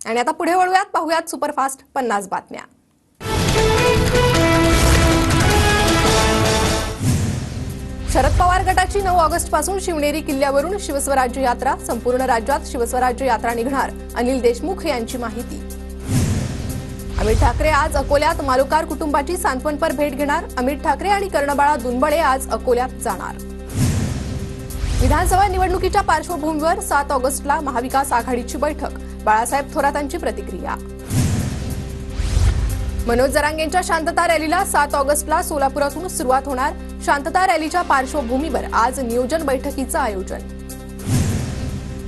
आणि आता पुढे वळूयात, पाहूयात सुपरफास्ट 50 बातम्या। शरद पवार गटाची 9 ऑगस्ट पासून शिवनेरी किल्ल्यावरून शिवस्वराज्य यात्रा, संपूर्ण राज्यात शिवस्वराज्य यात्रा निघणार, अनिल देशमुख यांची माहिती। अमित ठाकरे आज अकोल्यात मालुकार कुटुंबाची सांत्वनपर भेट घेणार, अमित ठाकरे आणि कर्णबाळा दुनबळे आज अकोल्यात जाणार। विधानसभा निवडणुकीच्या पार्श्वभूमीवर 7 ऑगस्टला महाविकास आघाडीची बैठक, बाळासाहेब थोरातांची प्रतिक्रिया। मनोज जरांगेंच्या शांतता रॅलीला 7 ऑगस्टला सोलापुरातून सुरुवात होणार, शांतता रॅलीच्या पार्श्वभूमीवर आज नियोजन बैठकीचं आयोजन।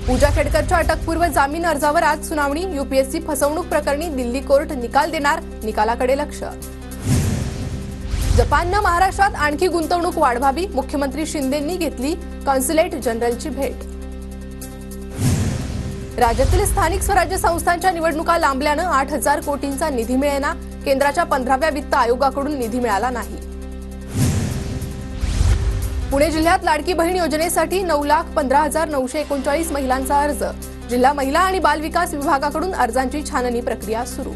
पूजा खेडकरच्या अटकपूर्व जामीन अर्जावर आज सुनावणी, यूपीएससी फसवणूक प्रकरणी दिल्ली कोर्ट निकाल देणार, निकालाकडे लक्ष। जपाननं महाराष्ट्रात आणखी गुंतवणूक वाढवावी, मुख्यमंत्री शिंदेंनी घेतली कॉन्सुलेट जनरलची भेट। राज्यातील स्थानिक स्वराज्य संस्थांच्या निवडणुका लांबल्यानं 8,000 कोटींचा निधी मिळेना, केंद्राच्या 15व्या वित्त आयोगाकडून निधी मिळाला नाही। पुणे जिल्ह्यात लाडकी बहीण योजनेसाठी 9,15,939 महिलांचा अर्ज, जिल्हा महिला आणि बाल विकास विभागाकडून अर्जांची छाननी प्रक्रिया सुरू।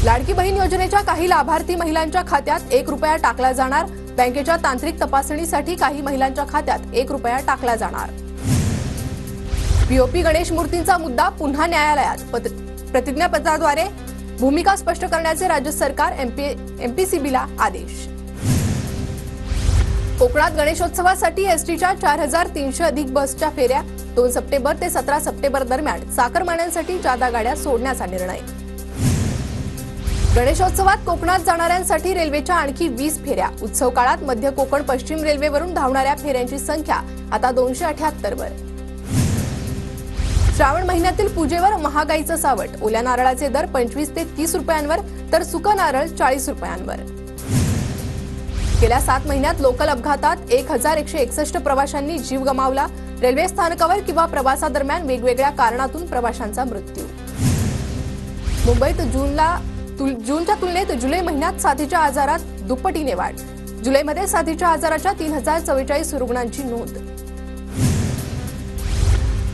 लाडकी बहीण योजनेच्या काही लाभार्थी महिलांच्या खात्यात 1 रुपया टाकला जाणार, बँकेच्या तांत्रिक तपासणीसाठी काही महिलांच्या खात्यात 1 रुपया टाकला जाणार। पीओपी गणेश मूर्तींचा मुद्दा पुन्हा न्यायालयात, प्रतिज्ञापत्राद्वारे भूमिका स्पष्ट करण्याचे राज्य सरकार एमपीसीबीला आदेश। कोकणात गणेशोत्सवासाठी एसटीच्या 4,300 अधिक बसच्या फेऱ्या, 2 सप्टेंबर ते 17 सप्टेंबर दरम्यान चाकरमान्यांसाठी जादा गाड्या सोडण्याचा निर्णय। गणेशोत्सवात कोकणात जाणाऱ्यांसाठी रेल्वेच्या आणखी 20 फेऱ्या, उत्सव काळात मध्य कोकण पश्चिम रेल्वेवरून धावणाऱ्या फेऱ्यांची संख्या आता 278 वर। श्रावण महिन्यातील पूजेवर महागाईचं सावट, ओल्या नारळाचे दर 25 ते 30 रुपयांवर तर सुकं नारळ 40 रुपयांवर। गेल्या 7 महिन्यात लोकल अपघातात 1,161 प्रवाशांनी जीव गमावला, रेल्वे स्थानकावर किंवा प्रवासादरम्यान वेगवेगळ्या कारणातून प्रवाशांचा मृत्यू। मुंबईत जूनच्या तुलनेत जुलै महिन्यात साथीच्या आजारात दुप्पटीने वाढ, जुलैमध्ये साथीच्या आजाराच्या 3,044 रुग्णांची नोंद।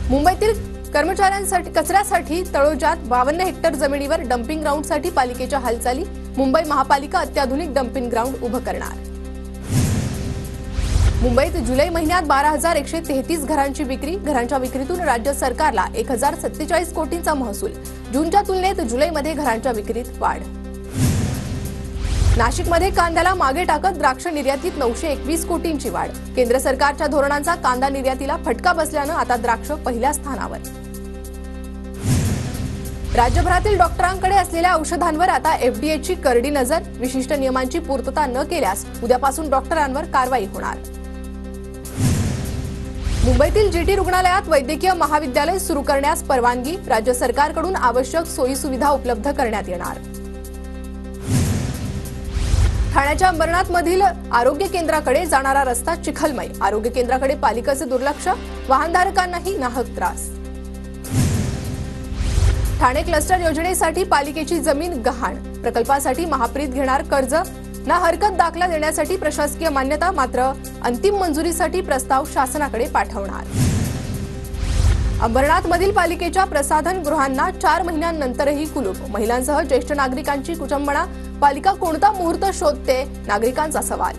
मुंबईतील कर्मचाऱ्यांसाठी कचऱ्यासाठी तळोजात 52 हेक्टर जमिनीवर डम्पिंग ग्राउंडसाठी पालिकेच्या हालचाली, मुंबई महापालिका अत्याधुनिक डम्पिंग ग्राउंड उभं करणार। मुंबईत जुलै महिन्यात 12,133 घरांची विक्री, घरांच्या विक्रीतून राज्य सरकारला 1,047 कोटींचा महसूल, जूनच्या तुलनेत जुलैमध्ये घरांच्या विक्रीत वाढ। नाशिकमध्ये कांद्याला मागे टाकत द्राक्ष निर्यातीत 921 कोटींची वाढ, केंद्र सरकारच्या धोरणांचा कांदा निर्यातीला फटका बसल्यानं आता द्राक्ष पहिल्या स्थानावर। राज्यभरातील डॉक्टरांकडे असलेल्या औषधांवर आता एफडीएची करडी नजर, विशिष्ट नियमांची पूर्तता न केल्यास उद्यापासून डॉक्टरांवर कारवाई होणार। मुंबईतील जीटी रुग्णालयात वैद्यकीय महाविद्यालय सुरू करण्यास परवानगी, राज्य सरकारकडून आवश्यक सोयी सुविधा उपलब्ध करण्यात येणार। ठाण्याच्या अंबरनाथमधील आरोग्य केंद्राकडे जाणारा रस्ता चिखलमय, आरोग्य केंद्राकडे पालिकेचे दुर्लक्ष, वाहनधारकांनाही नाहक त्रास। ठाणे क्लस्टर योजनेसाठी पालिकेची जमीन गहाण, प्रकल्पासाठी महाप्रीत घेणार कर्ज, ना हरकत दाखला देण्यासाठी प्रशासकीय मान्यता, मात्र अंतिम मंजुरीसाठी प्रस्ताव शासनाकडे पाठवणार। अंबरनाथमधील पालिकेच्या प्रसाधन गृहांना 4 महिन्यांनंतरही कुलूप, महिलांसह ज्येष्ठ नागरिकांची कुचंबणा, पालिका कोणता मुहूर्त शोधते, नागरिकांचा सवाल।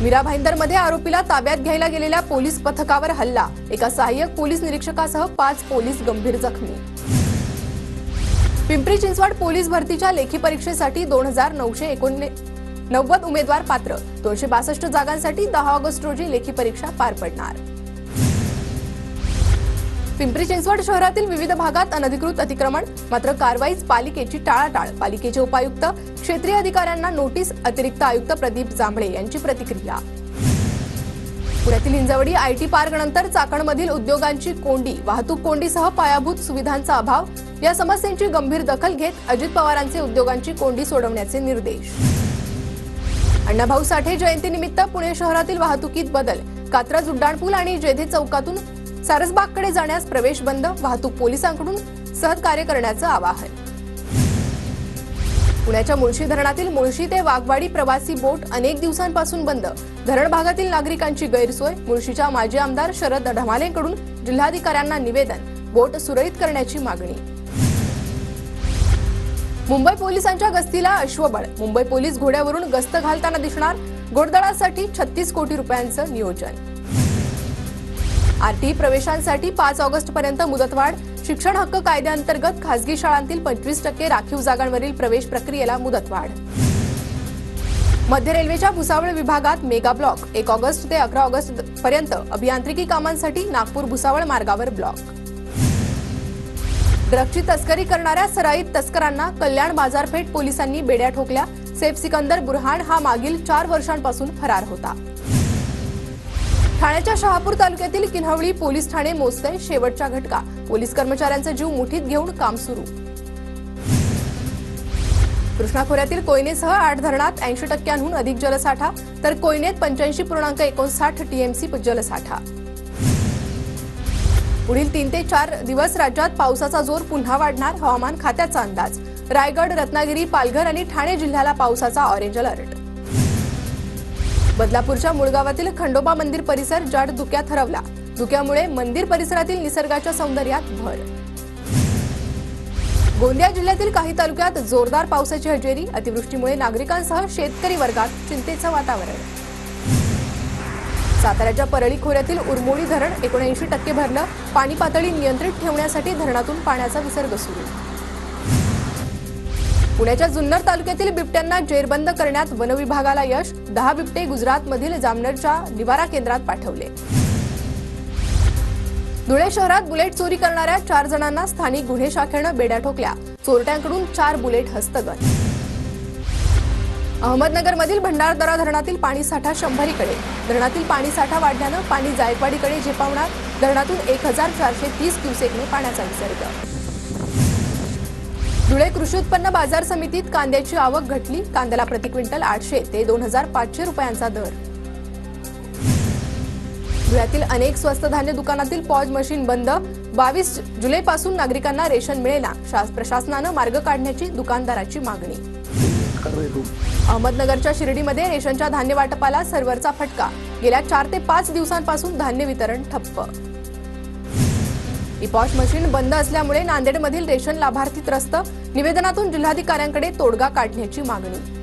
मीरा भाईंदरमध्ये आरोपीला ताब्यात घ्यायला गेलेल्या पोलीस पथकावर हल्ला, एका सहाय्यक पोलीस निरीक्षकासह 5 पोलीस गंभीर जखमी। पिंपरी चिंचवड पोलीस भरतीच्या लेखी परीक्षेसाठी 2,990 उमेदवार पात्र, 262 जागांसाठी 10 ऑगस्ट रोजी लेखी परीक्षा पार पडणार। पिंपरी चिंचवड शहरातील विविध भागात अनधिकृत अतिक्रमण, मात्र कारवाईच पालिकेची टाळाटाळ, पालिकेचे उपायुक्त, क्षेत्रीय अधिकाऱ्यांना नोटीस, अतिरिक्त आयुक्त प्रदीप जांभळे यांची प्रतिक्रिया। पुण्यातील हिंजवडी आयटी पार्कनंतर चाकणमधील उद्योगांची कोंडी, वाहतूक कोंडीसह पायाभूत सुविधांचा अभाव, या समस्यांची गंभीर दखल घेत अजित पवारांचे उद्योगांची कोंडी सोडवण्याचे निर्देश। अण्णाभाऊ साठे जयंतीनिमित्त पुणे शहरातील वाहतुकीत बदल, कात्रज उड्डाणपूल आणि जेधे चौकातून सारसबागकडे जाण्यास प्रवेश बंद, वाहतूक पोलिसांकडून सहकार्य करण्याचं आवाहन। पुण्याच्या मुळशी धरणातील मुळशी ते वाघवाडी प्रवासी बोट अनेक दिवसांपासून बंद, धरण भागातील नागरिकांची गैरसोय, मुळशीच्या माजी आमदार शरद ढमालेंकडून जिल्हाधिकाऱ्यांना निवेदन, बोट सुरळीत करण्याची मागणी. मुंबई पोलिसांच्या गस्तीला अश्वबळ. मुंबई पोलीस घोड्यावरून गस्त घालताना दिसणार. घोडदळासाठी 36 कोटी रुपयांचं नियोजन. आरटी प्रवेशांसाठी 5 ऑगस्ट पर्यंत मुदतवाढ. शिक्षण हक्क कायद्याअंतर्गत खासगी शाळांतील 25% राखीव जागांवरील प्रवेश प्रक्रियेला मुदतवाढ. मध्य रेल्वेच्या भुसावळ विभागात मेगा ब्लॉक. 1 ऑगस्ट ते 11 ऑगस्ट पर्यंत अभियांत्रिकी कामांसाठी नागपूर भुसावळ मार्गावर ब्लॉक. ड्रग्जची तस्करी करणाऱ्या सराईत तस्करांना कल्याण बाजारपेठ पोलिसांनी बेड्या ठोकल्या. सैफ सिकंदर बुरहान हा मागील 4 वर्षांपासून फरार होता. ठाण्याच्या शहापूर तालुक्यातील किन्हवळी पोलीस ठाणे मोजतंय शेवटचा घटका. पोलीस कर्मचाऱ्यांचा जीव मुठीत घेऊन काम सुरू. कृष्णा खोऱ्यातील कोयनेसह 8 धरणात 80% अधिक जलसाठा, तर कोयनेत 85.59 टीएमसी जलसाठा. पुढील 3 ते 4 दिवस राज्यात पावसाचा जोर पुन्हा वाढणार. हवामान खात्याचा अंदाज. रायगड, रत्नागिरी, पालघर आणि ठाणे जिल्ह्याला पावसाचा ऑरेंज अलर्ट. बदलापूरच्या मुळगावातील खंडोबा मंदिर परिसर जड धुक्यात हरवला. धुक्यामुळे मंदिर परिसरातील निसर्गाच्या सौंदर्यात भर. गोंदिया जिल्ह्यातील काही तालुक्यात जोरदार पावसाची हजेरी. अतिवृष्टीमुळे नागरिकांसह शेतकरी वर्गात चिंतेचं वातावरण. साताऱ्याच्या परळी खोऱ्यातील उरमोडी धरण 79% भरलं. पाणी पातळी नियंत्रित ठेवण्यासाठी धरणातून पाण्याचा विसर्ग सुरू. पुण्याच्या जुन्नर तालुक्यातील बिबट्यांना जेरबंद करण्यात वनविभागाला यश. 10 बिबटे गुजरातमधील जामनरच्या निवारा केंद्रात पाठवले. धुळे शहरात बुलेट चोरी करणाऱ्या 4 जणांना स्थानिक गुन्हे शाखेनं बेड्या ठोकल्या. चोरट्यांकडून 4 बुलेट हस्तगत. अहमदनगरमधील भंडारदरा धरणातील पाणीसाठा 100कडे. धरणातील पाणीसाठा वाढल्यानं पाणी जायकवाडीकडे झेपावणार. धरणातून 1430 क्युसेकने पाण्याचा विसर्ग. धुळे कृषी उत्पन्न बाजार समितीत कांद्याची आवक घटली. कांद्याला प्रति क्विंटल 800 ते 2500 रुपयांचा दर. धुळ्यातील अनेक स्वस्त धान्य दुकानातील पॉज मशीन बंद. 22 जुलैपासून नागरिकांना रेशन मिळेना. प्रशासनानं मार्ग काढण्याची दुकानदाराची मागणी. अहमदनगरच्या शिर्डीमध्ये रेशनच्या धान्य वाटपाला सर्व्हरचा फटका. गेल्या 4 ते 5 दिवसांपासून धान्य वितरण ठप्प. इपॉश मशीन बंद असल्यामुळे नांदेडमधील रेशन लाभार्थी त्रस्त. निवेदनातून जिल्हाधिकाऱ्यांकडे तोडगा काढण्याची मागणी.